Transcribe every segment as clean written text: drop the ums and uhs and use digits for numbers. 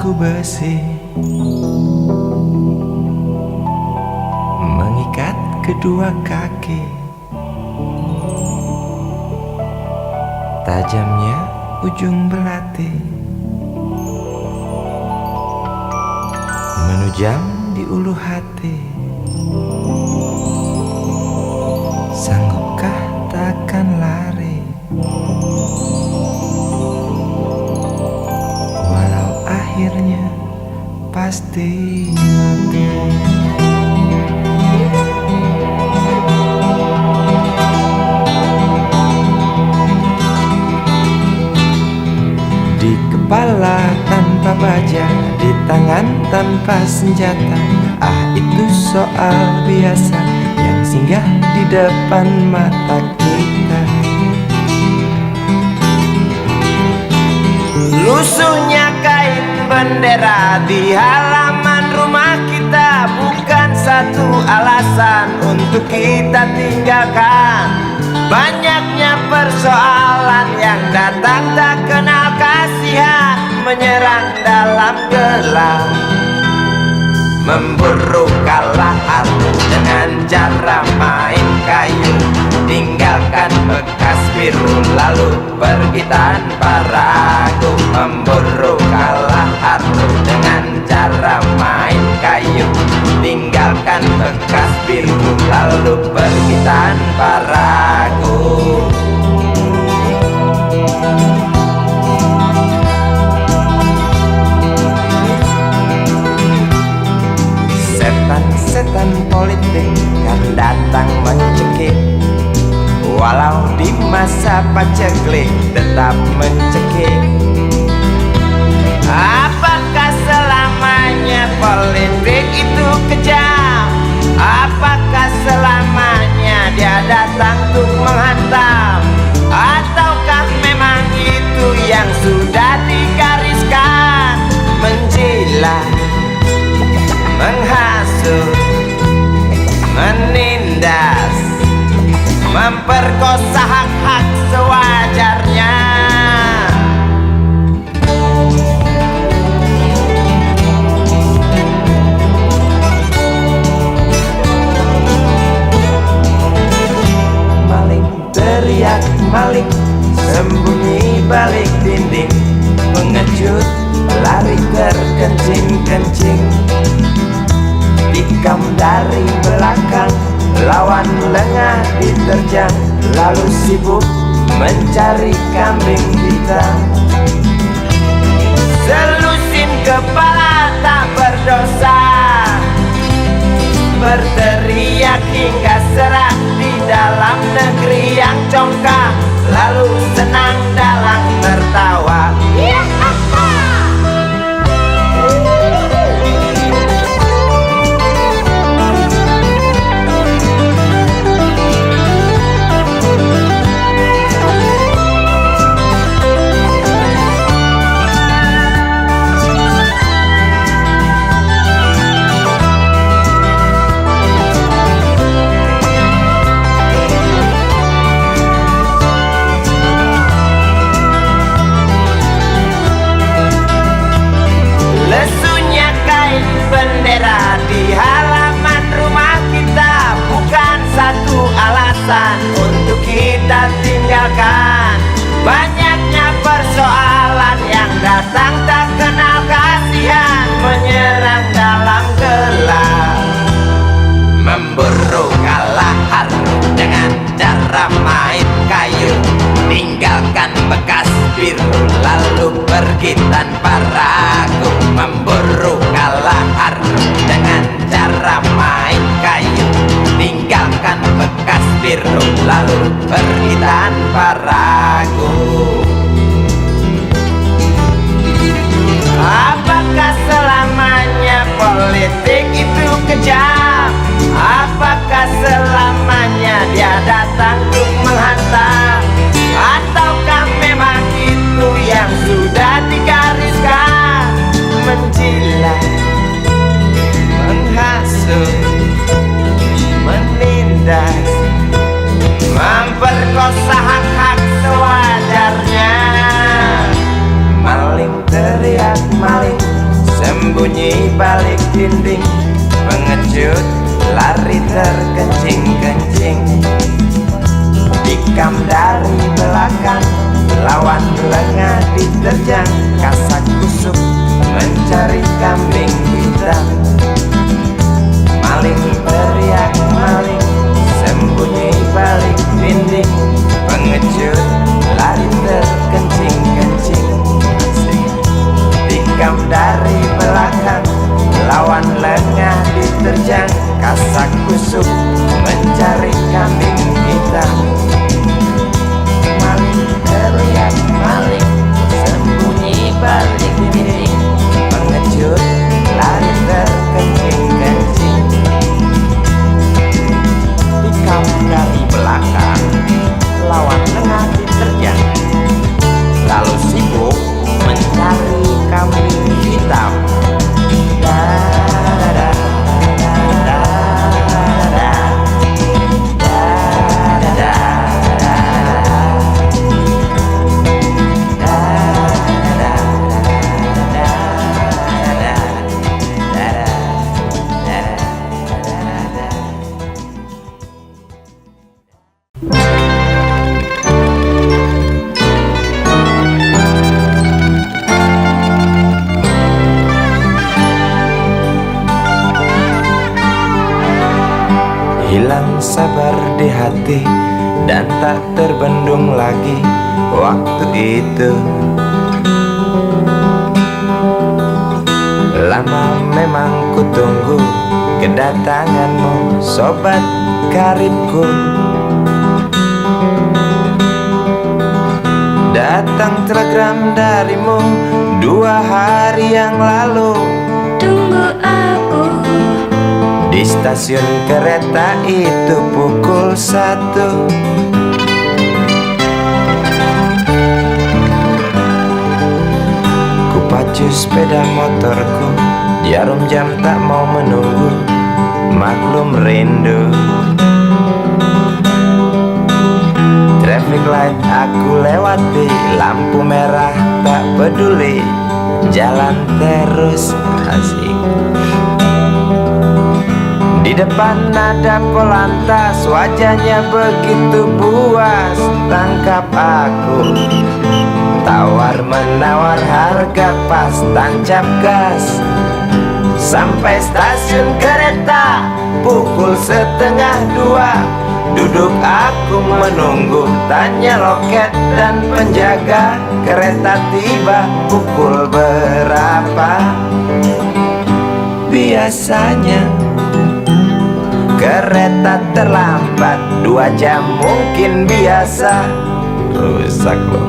Belenggu besi mengikat kedua kaki, tajamnya ujung belati menujam di ulu hati. Sanggupkah takkan lari, walau akhirnya pasti mati. Di kepala tanpa baja, di tangan tanpa senjata. Ah, itu soal biasa yang singgah di depan mata kita. Lusuhnya kain bendera di halaman rumah kita bukan satu alasan untuk kita tinggalkan. Banyaknya persoalan yang datang tak kenal kasihan, menyerang dalam gelap, memburu kalah arus dengan cara main kayu. Tinggalkan bekas biru lalu pergi tanpa ragu, memburu kalah arus dengan cara main kayu. Tinggalkan bekas biru lalu pergi tanpa ragu. Setan politik kan datang mencekik, walau di masa paceklik tetap mencekik. Apakah selamanya politik itu kejam? Apakah selamanya dia datang untuk menghantam? Ataukah memang itu yang sudah digariskan? Menjilat, menghasut, menindas, memperkosa hak-hak sewajarnya. Maling teriak maling, sembunyi balik dinding, pengecut lari terkencing-kencing, tikam dari belakang, lawan lengah diterjang, lalu sibuk mencari kambing hitam. Selusin kepala tak berdosa, berteriak hingga serak di dalam negeri yang congkak, lalu senang dalam tertawa. Bendera di halaman rumah kita bukan satu alasan untuk kita tinggalkan. Banyaknya persoalan yang datang tak kenal kasihan, menyerang dalam gelap, memburu kalah harus dengan cara main kayu. Tinggalkan bekas biru lalu pergi tanpa ragu, memburu kalah harus dengan cara main kayu. Tinggalkan bekas biru lalu pergi tanpa ragu. Apakah selamanya politik itu kejam? Apakah selamanya dia datang untuk menghantam? Ataukah memang itu yang sudah digariskan? Menjilat, menghasut, menindas, memperkosa hak-hak sewajarnya. Maling teriak maling, dinding. Pengecut lari terkencing-kencing, tikam dari belakang, lawan lengah diterjang. Kasak kusuk mencari kambing hitam. Maling teriak maling, sembunyi balik dinding. Pengecut lari terkencing-kencing, tikam dari belakang, lawan lengah diterjang. Kasak kusuk mencari kambing hitam. Maling teriak maling, sembunyi balik dinding. Pengecut lari terkencing-kencing, tikam dari belakang, lawan lengah diterjang. Lalu sibuk mencari kambing hitam. Hilang sabar di hati dan tak terbendung lagi waktu itu. Lama memang ku tunggu kedatanganmu, sobat karibku. Datang telegram darimu 2 hari yang lalu. Tunggu aku di stasiun kereta itu pukul 1. Ku pacu sepeda motorku, jarum jam tak mau menunggu, maklum rindu. Traffic light aku lewati, lampu merah tak peduli, jalan terus asik. Di depan ada Polantas, wajahnya begitu buas, tangkap aku. Tawar menawar harga pas, tancap gas. Sampai stasiun kereta pukul 1:30. Duduk aku menunggu, tanya loket dan penjaga, kereta tiba pukul berapa? Biasanya kereta terlambat 2 jam mungkin biasa. Rusak loh.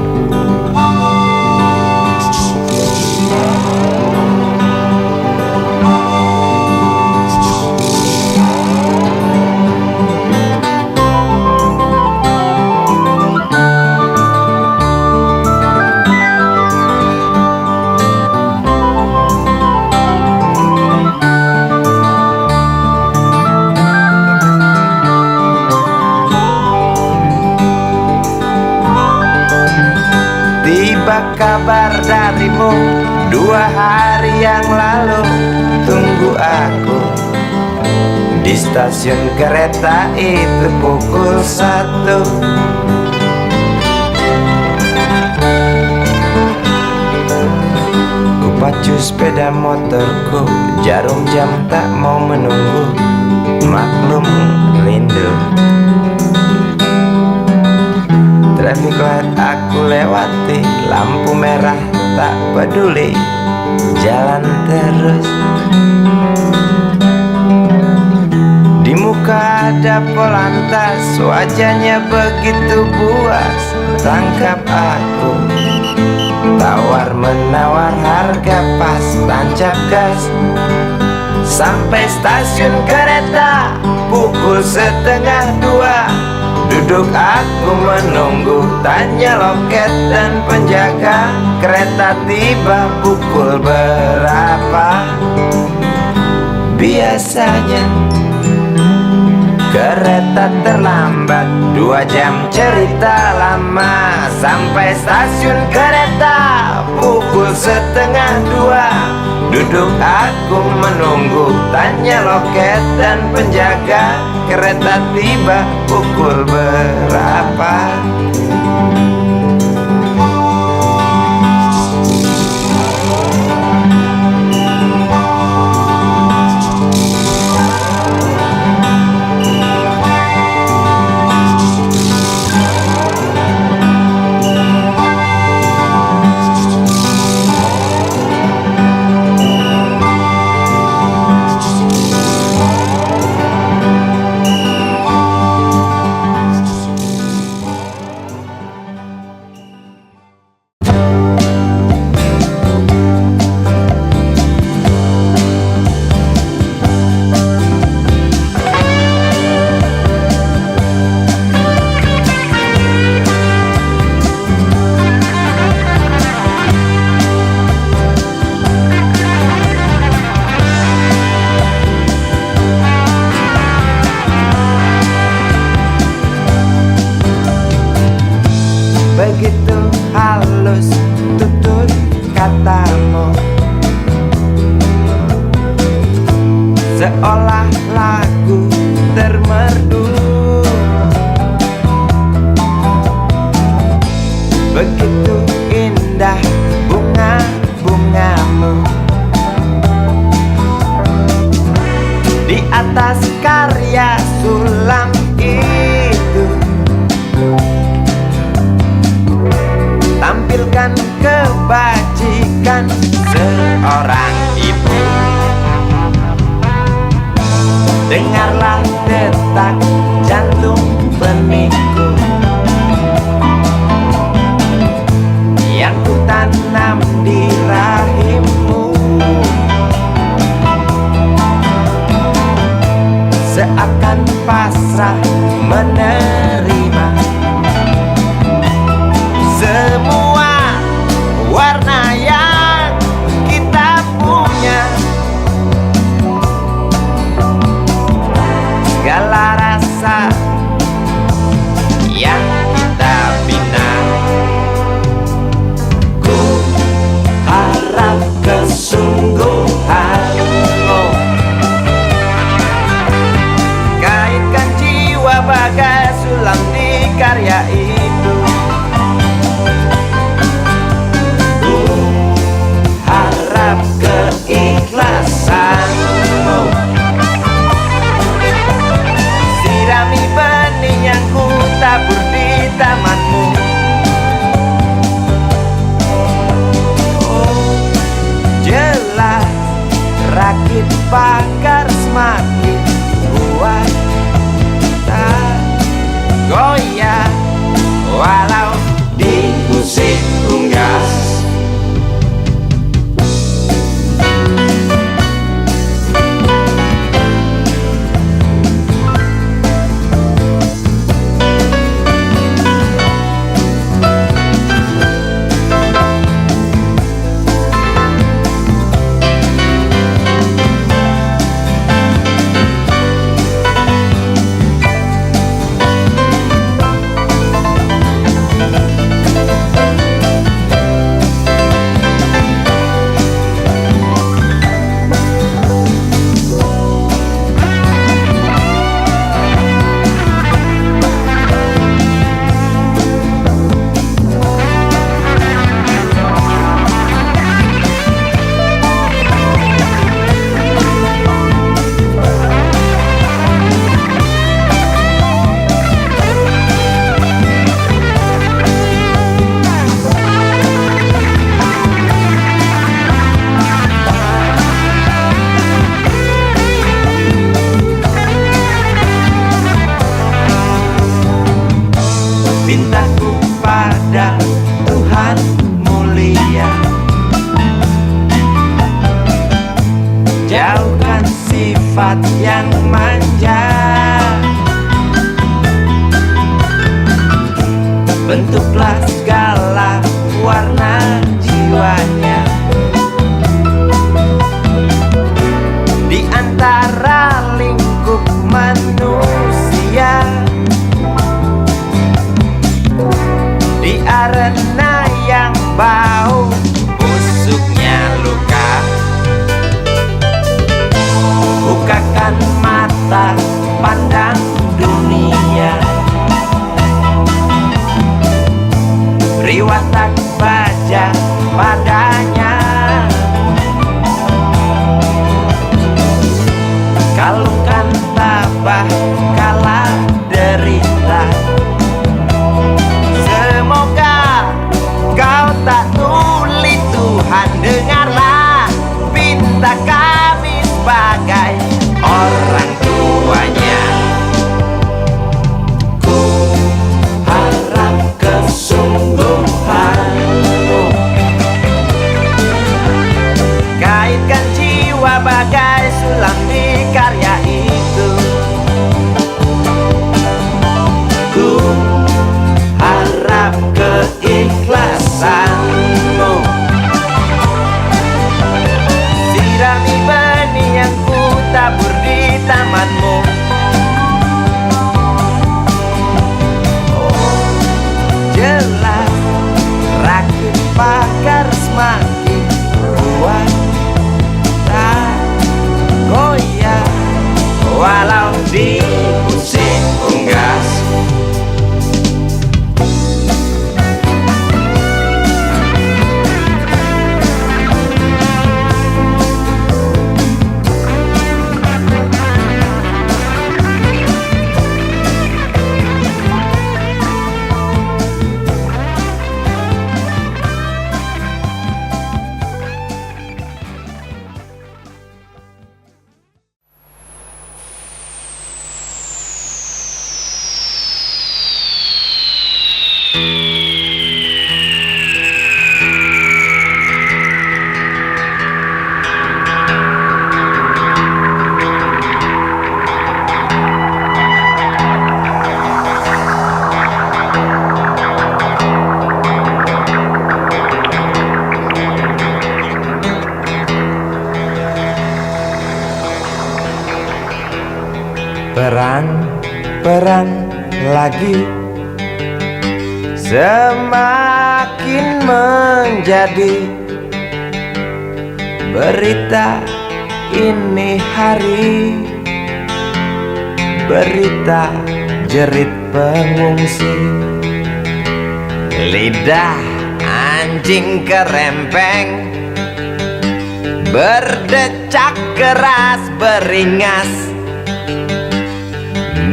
Tiba kabar darimu 2 hari yang lalu. Tunggu aku di stasiun kereta itu pukul 1. Ku pacu sepeda motorku, jarum jam tak mau menunggu, maklum rindu. Traffic light aku lewati, lampu merah tak peduli, jalan terus. Di muka ada Polantas, wajahnya begitu buas, tangkap aku. Tawar menawar harga pas, tancap gas. Sampai stasiun kereta pukul 1:30. Duduk aku menunggu, tanya loket dan penjaga, kereta tiba pukul berapa? Biasanya kereta terlambat 2 jam, cerita lama. Sampai stasiun kereta pukul 1:30. Duduk aku menunggu, tanya loket dan penjaga, kereta tiba pukul berapa? Begitu halus tutur katamu, seolah lagu termerdu. Begitu indah bunga-bungamu di atas karya sulam itu. Tampilkan kebajikan seorang ibu. Dengarlah detak jantung benihku yang kutanam di rahimmu. Seakan pasrah menerima semua warna yang kita punya, segala rasa yang kita bina. Ku harap kesungguhanmu kaitkan jiwa bagai sulam di karya itu. Keikhlasanmu sirami benih yang ku tabur di tamanmu. Oh, jelas rakit pagar semakin kuat, tak goyah walau diusik unggas. Mintaku pada Tuhan mulia, jauhkan sifat yang manja, bentuklah segala warna jiwanya di antara lingkup manusia. Di arena yang bau busuknya luka, beri watak baja padanya. Kalungkan tabah kala derita. Semoga kau tak tuli, Tuhan dengarlah pinta kami sebagai orang tuanya. Ku harap kesungguhanmu, kaitkan jiwa bagai sulam di karya itu. Ku harap keikhlasanmu, sirami benih yang ku tabur di tamanmu. Oh, jelas rakit pakar semakin kuat, tak goyah walau diusik unggas. Perang lagi semakin menjadi berita ini hari, berita jerit pengungsi. Lidah anjing kerempeng berdecak keras beringas,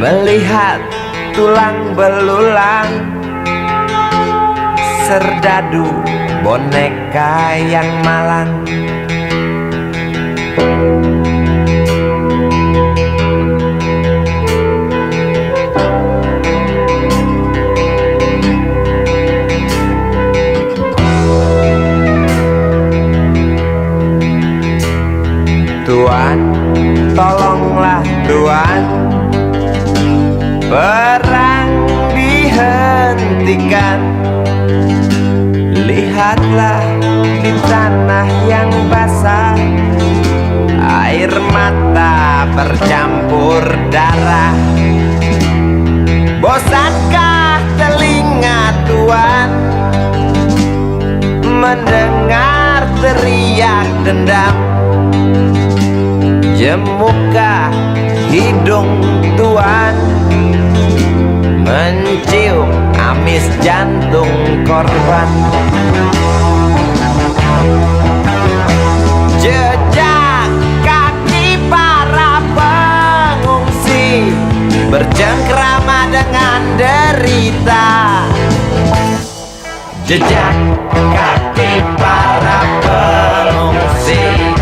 melihat tulang belulang serdadu boneka yang malang. Tuan, tolonglah Tuan, perang dihentikan. Lihatlah di tanah yang basah, air mata bercampur darah. Bosankah telinga Tuan mendengar teriak dendam? Jemukah hidung Tuan mencium amis jantung korban? Jejak kaki para pengungsi bercengkrama dengan derita. Jejak kaki para pengungsi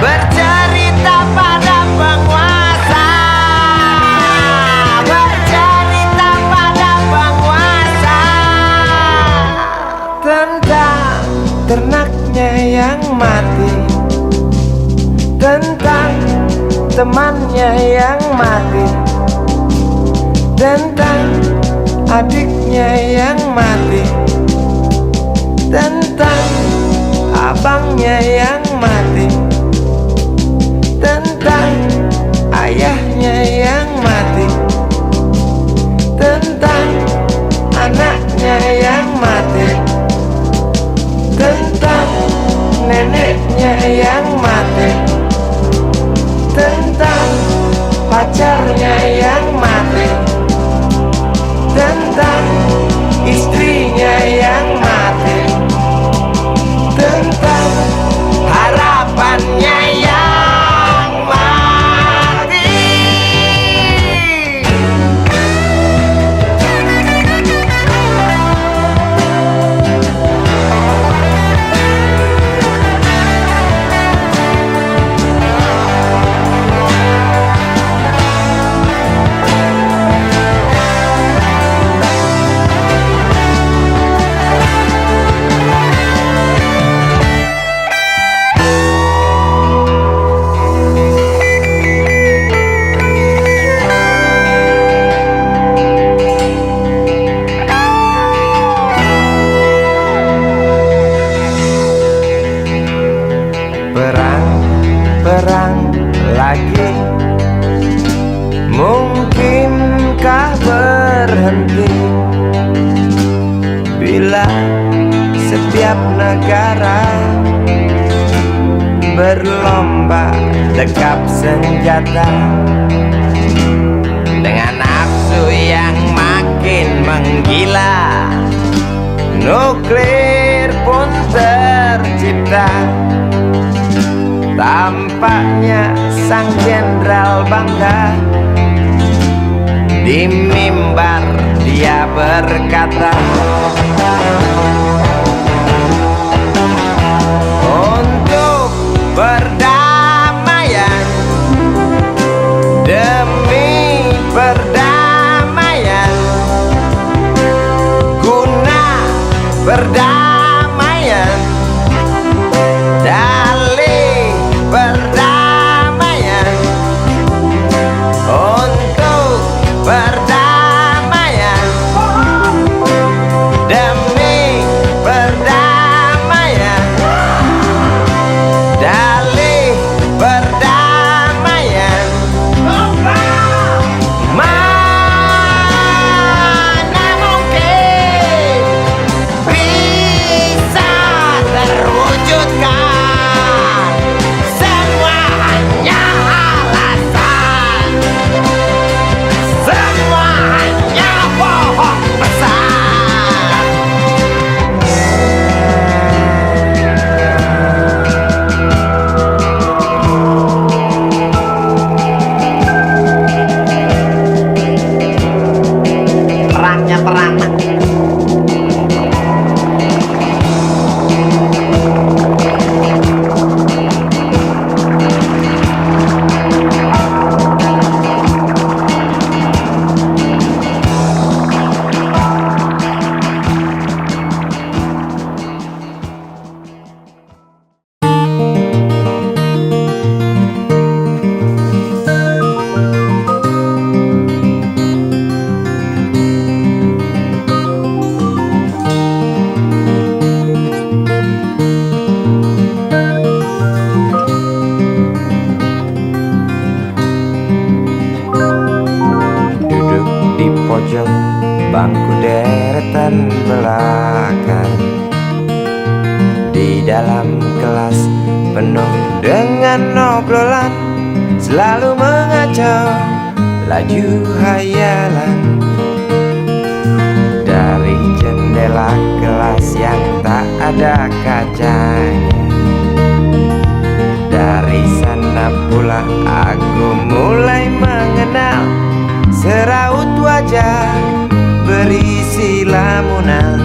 bercerita pada penguasa, bercerita pada penguasa tentang ternaknya yang mati, tentang temannya yang mati, tentang adiknya yang mati, tentang abangnya yang mati, tentang ayahnya yang mati, tentang anaknya yang mati, tentang neneknya yang mati, tentang pacarnya yang mati, tentang istrinya yang mati. setiap negara berlomba dekap senjata dengan nafsu yang makin menggila. Nuklir pun tercipta. Tampaknya sang jenderal bangga. Di mimbar dia berkata, untuk perdamaian, demi perdamaian, guna perdamaian, dalih perdamaian, untuk perdamaian, demi perdamaian, dalih perdamaian. Mana mungkin bisa terwujudkan, semua hanya alasan, semua hanya bohong besar. Perangnya perang. Duduk di pojok bangku deretan belakang, di dalam kelas penuh dengan obrolan, selalu mengacau laju hayalan. Dari jendela kelas yang tak ada kacanya, dari sana pula aku mulai mengenal seraut wajah berisi lamunan.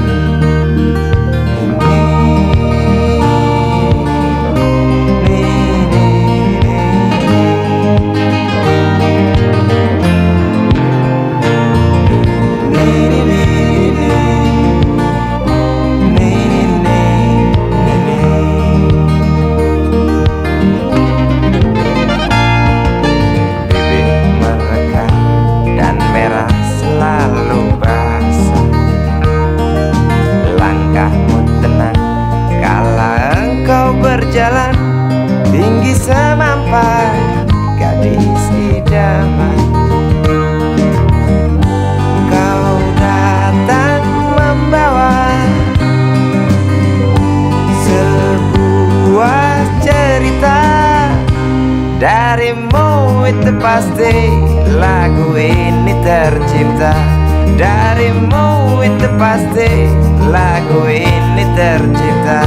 Berjalan tinggi semampai gadis idaman, kau datang membawa sebuah cerita. Darimu itu pasti lagu ini tercipta. Darimu itu pasti lagu ini tercipta.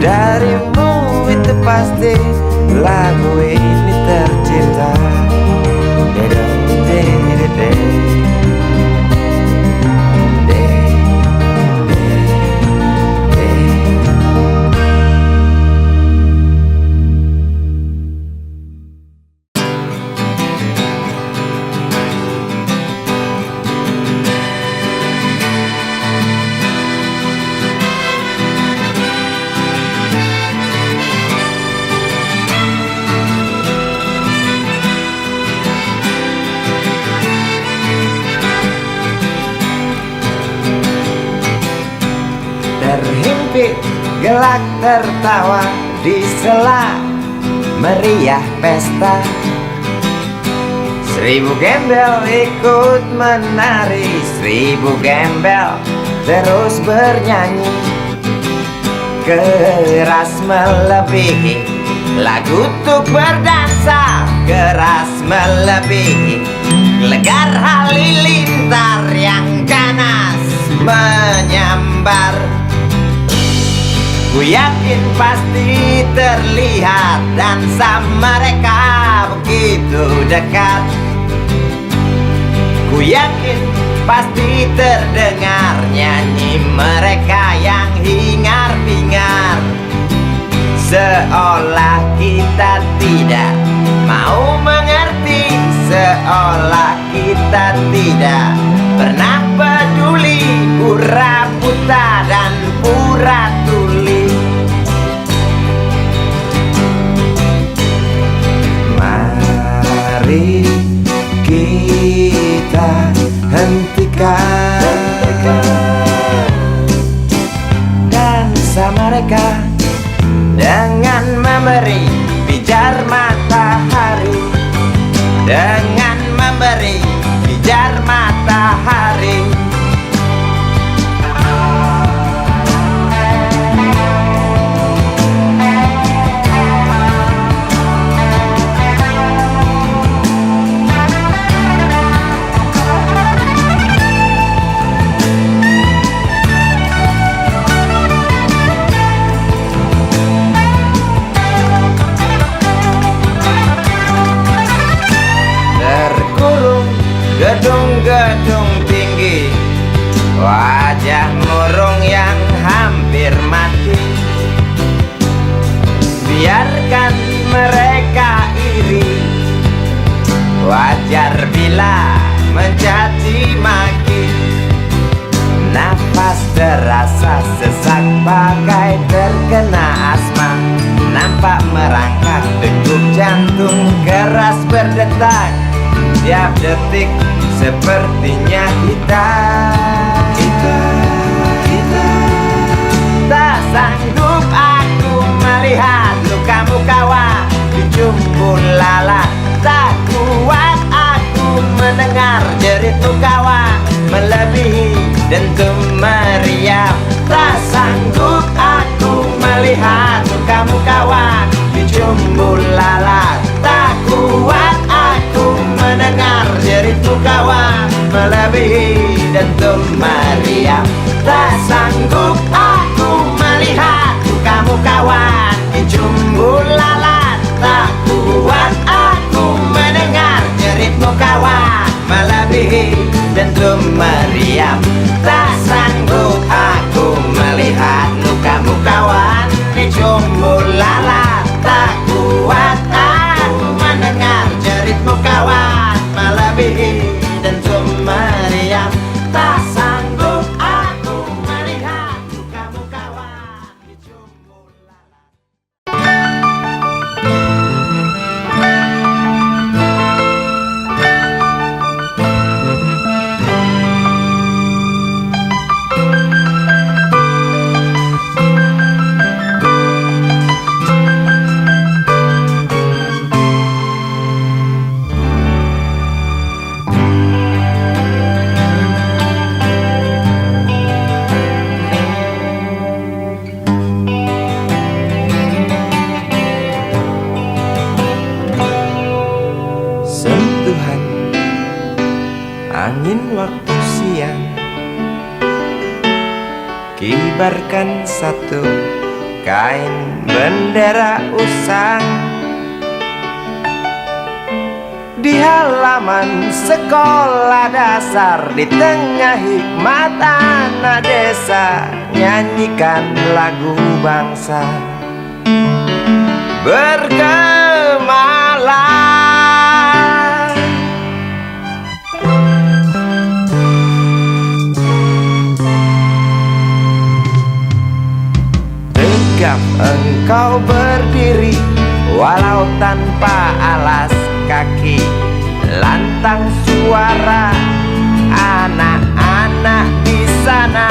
darimu itu pasti lagu ini tercipta. Terhimpit gelak tertawa di sela meriah pesta. 1000 gembel ikut menari, 1000 gembel terus bernyanyi. Keras melebihi lagu untuk berdansa, keras melebihi legar halilintar yang ganas menyambar. Ku yakin pasti terlihat dansa mereka begitu dekat. Ku yakin pasti terdengar nyanyi mereka yang hingar-bingar. Seolah kita tidak mau mengerti, seolah kita tidak pernah peduli, pura buta dan pura tuli. Mari kita hentikan dansa mereka dengan memberi pijar matahari, dengan memberi pijar matahari. Gedung-gedung tinggi, wajah murung yang hampir mati. Biarkan mereka iri, wajar bila mencaci maki. Nafas terasa sesak bagai terkena asma. Nampak merangkak degup jantung keras berdetak. Tiap detik sepertinya kita tak sanggup aku melihat lukamu kawan dijumpul lalat. Tak kuat aku mendengar jeritmu kawan melebihi dentum meriam. Tak sanggup aku melihat lukamu kawan dijumpul lalat. Tak kuat aku mendengar jeritmu kawan melebihi dentum meriam. Tak sanggup aku melihat lukamu kawan dijumbul lalat. Tak kuat aku mendengar jeritmu kawan melebihi dentum meriam. Tak sanggup aku melihat lukamu kawan dijumbul lalat. Tak kuat aku mendengar jeritmu kawan melebihi dentum meriam. Tak sanggup aku melihat lukamu kawan dijumbul lalat. Sentuhan angin waktu siang kibarkan satu kain bendera usang. Di halaman sekolah dasar, di tengah hikmat anak desa, nyanyikan lagu bangsa bergemalang. Tegap engkau berdiri walau tanpa alas kaki, lantang suara anak-anak di sana.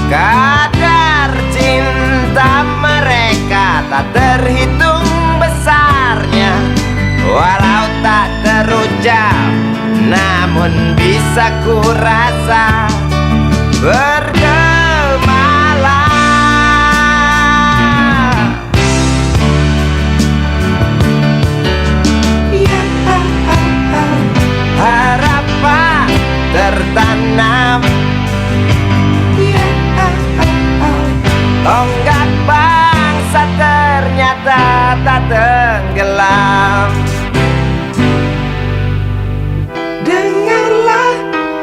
Kadar cinta mereka tak terhitung besarnya, walau tak terucap namun bisa ku rasa bergemalang. Harapan tertanam, tonggak bangsa ternyata tak tenggelam. Dengarlah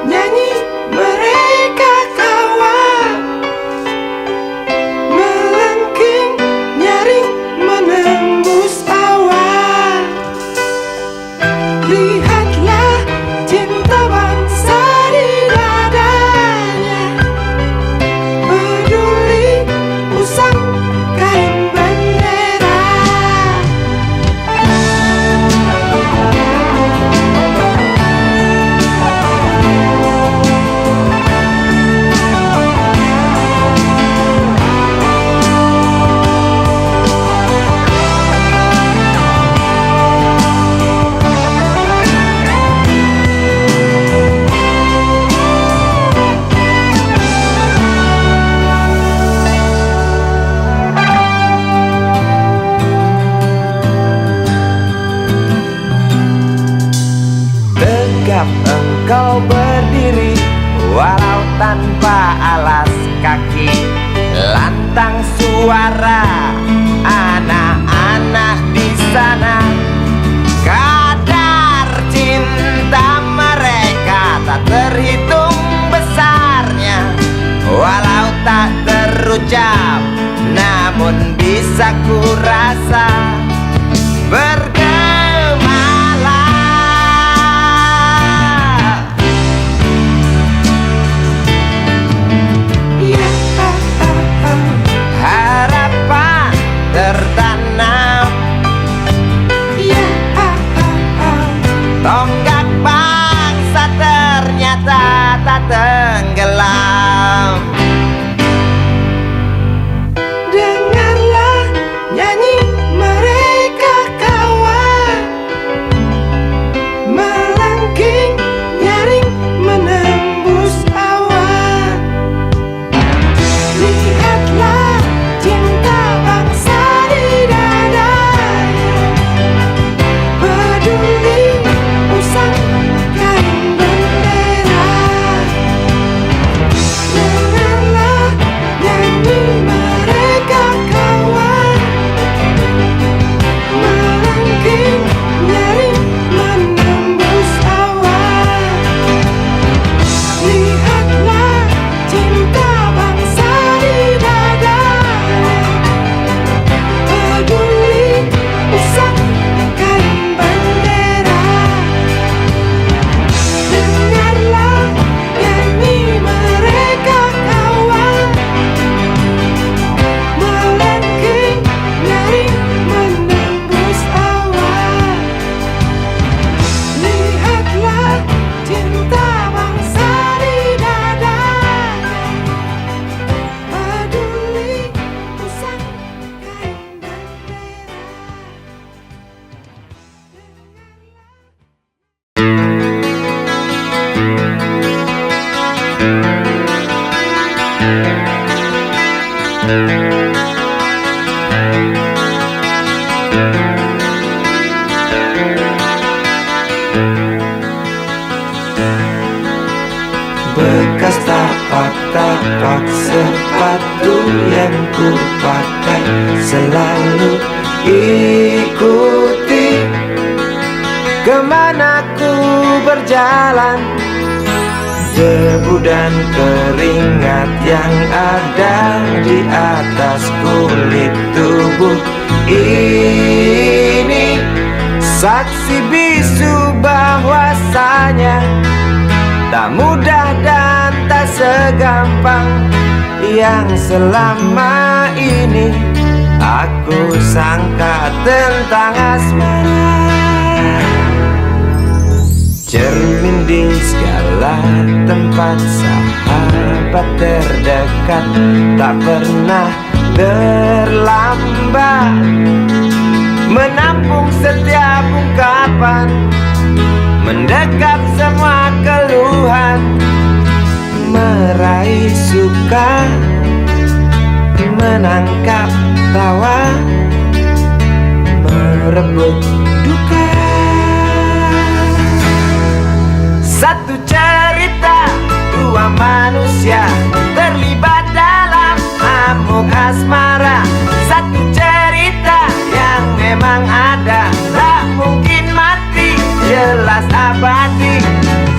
nyanyi mereka kawan, melengking nyaring menembus awan. Lihatlah cinta bangsa di dadanya, peduli usang kain bendera. Tegap engkau berdiri walau tanpa alas kaki, lantang suara anak-anak di sana. Kadar cinta mereka tak terhitung besarnya, walau tak terucap namun bisa ku rasa bergemalang. Harapan tertanam, tonggak bangsa ternyata tak tenggelam. Dengarlah nyanyi mereka kawan, melengking nyaring menembus awan. Lihatlah cinta bangsa di dadanya, peduli usang kain bendera. Dengarlah nyanyi mereka kawan, melengking nyaring menembus awan. Lihatlah cinta bangsa di dadanya, peduli usang kain bendera. Dengarlah nyanyi mereka kawan, melengking nyaring menembus awan. Lihatlah cinta bangsa di dadanya, peduli usang kain bendera. Bekas tapak-tapak sepatu yang ku pakai ikuti kemana ku berjalan. Debu dan keringat yang ada di atas kulit tubuh ini saksi bisu bahwasanya tak mudah dan tak segampang yang selama ini aku sangka tentang asmara. Cermin di segala tempat, sahabat terdekat, tak pernah terlambat menampung setiap ungkapan, mendekap semua keluhan, meraih suka, menangkap tawa, merebut duka. Satu cerita, dua manusia terlibat dalam amuk asmara. Satu cerita yang memang ada, tak mungkin mati, jelas abadi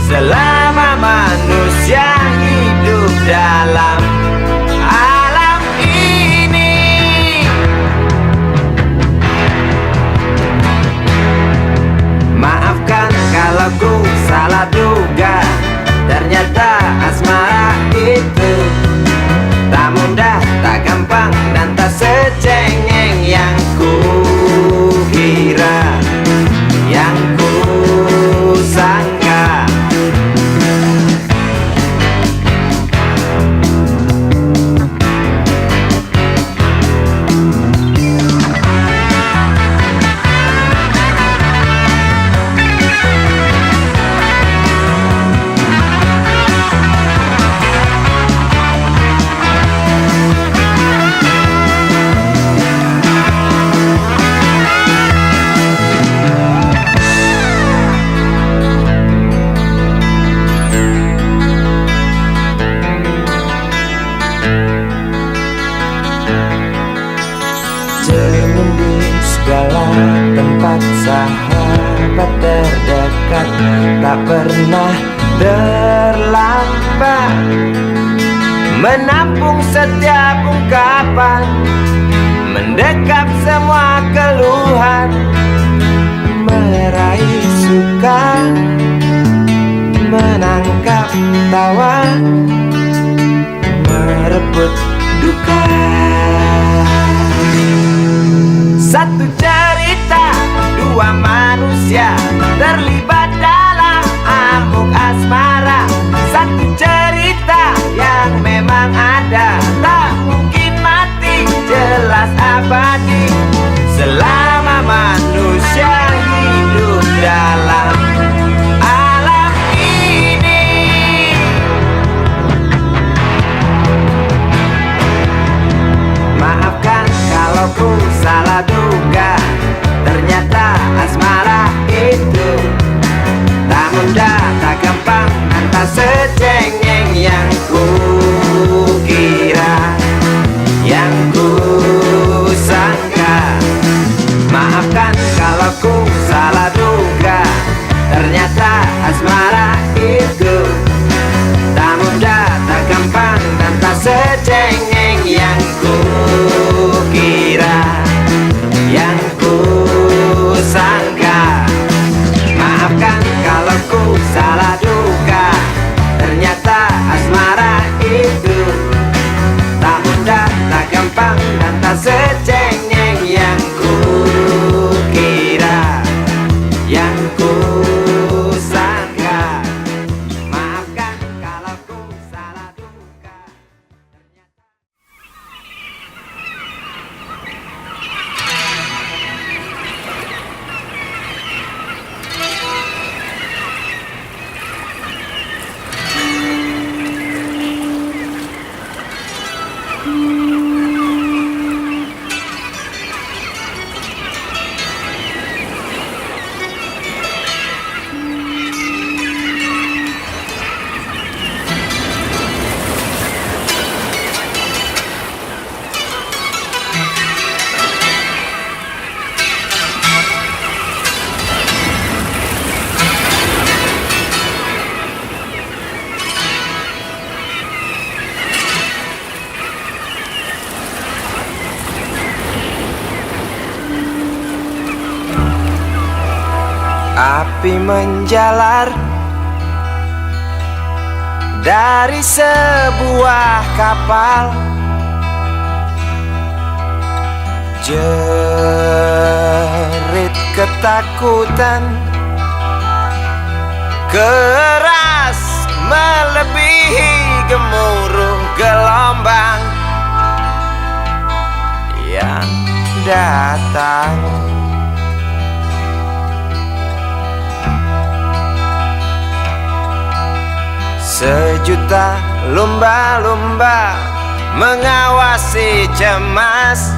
selama manusia hidup dalam alam ini. Maafkan kalau ku salah duga, ternyata asmara itu tak mudah, tak gampang, dan tak secengeng yang ku kira, yang ku sangka. Cermin di segala tempat, sahabat terdekat, tak pernah terlambat menampung setiap ungkapan, mendekap semua keluhan, meraih suka, menangkap tawa, merebut duka. Satu cerita, dua manusia terlibat dalam amuk asmara. Satu cerita yang memang ada, tak mungkin mati, jelas abadi selama manusia hidup dalam alam ini. Maafkan kalau ku salah duga, Api menjalar dari sebuah kapal, jerit ketakutan keras melebihi gemuruh gelombang yang datang. Sejuta lumba-lumba mengawasi cemas,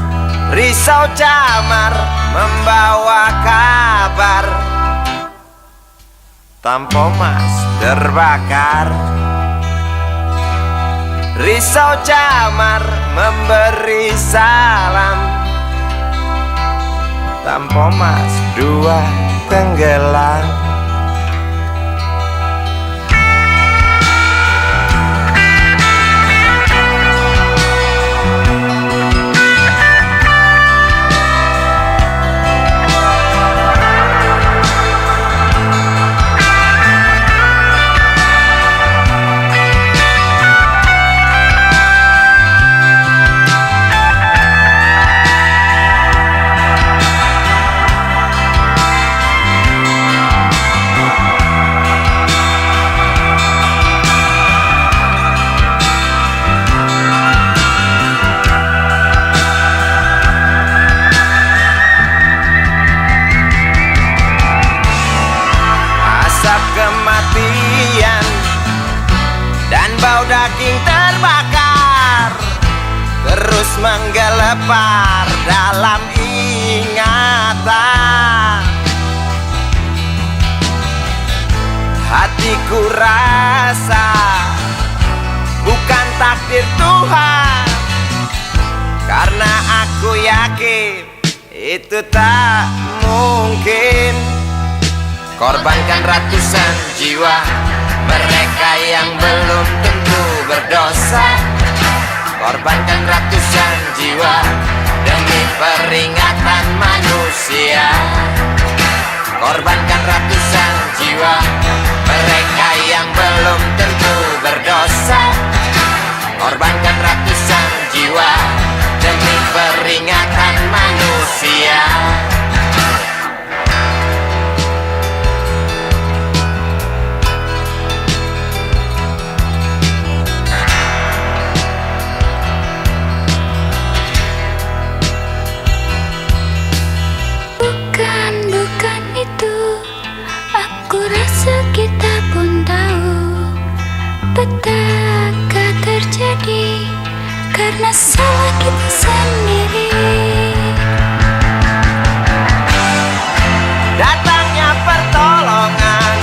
risau camar membawa kabar. Tampomas terbakar, risau camar memberi salam. Tampomas dua tenggelam. Kematian dan bau daging terbakar terus menggelepar dalam ingatan. Hatiku rasa bukan takdir Tuhan, karena aku yakin itu tak mungkin. Korbankan ratusan jiwa mereka yang belum tentu berdosa. Korbankan ratusan jiwa demi peringatan manusia. Korbankan ratusan jiwa mereka yang belum tentu berdosa. Korbankan ratusan jiwa demi peringatan manusia. Bukan itu, aku rasa kita pun tahu petaka terjadi karena salah kita sendiri. Datangnya pertolongan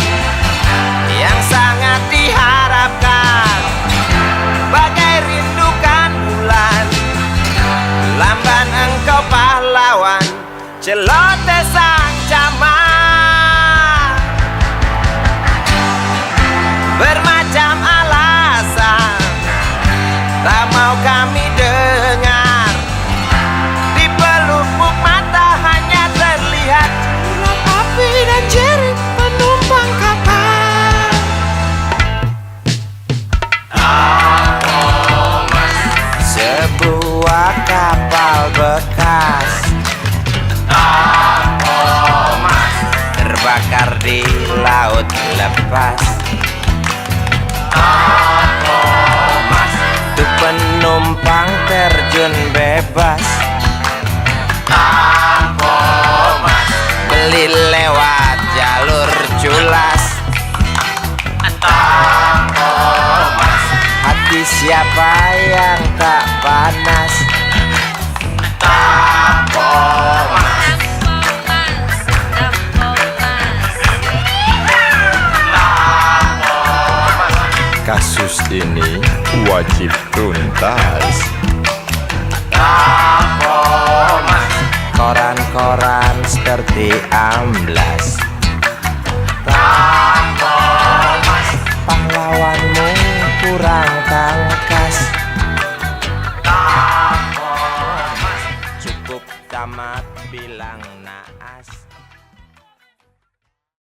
yang sangat diharapkan, bagai rindukan bulan, lamban engkau pahlawan, celoteh sang camat. Bermacam alasan tak mau kami dengar, di pelupuk mata hanya terlihat sinar api dan jerit penumpang kapal. Sebuah kapal bekas terbakar di laut lepas. Tuh penumpang terjun bebas, beli lewat jalur culas. Hati siapa yang tak panas? Kasus ini wajib tuntas. Koran-koran seperti amblas.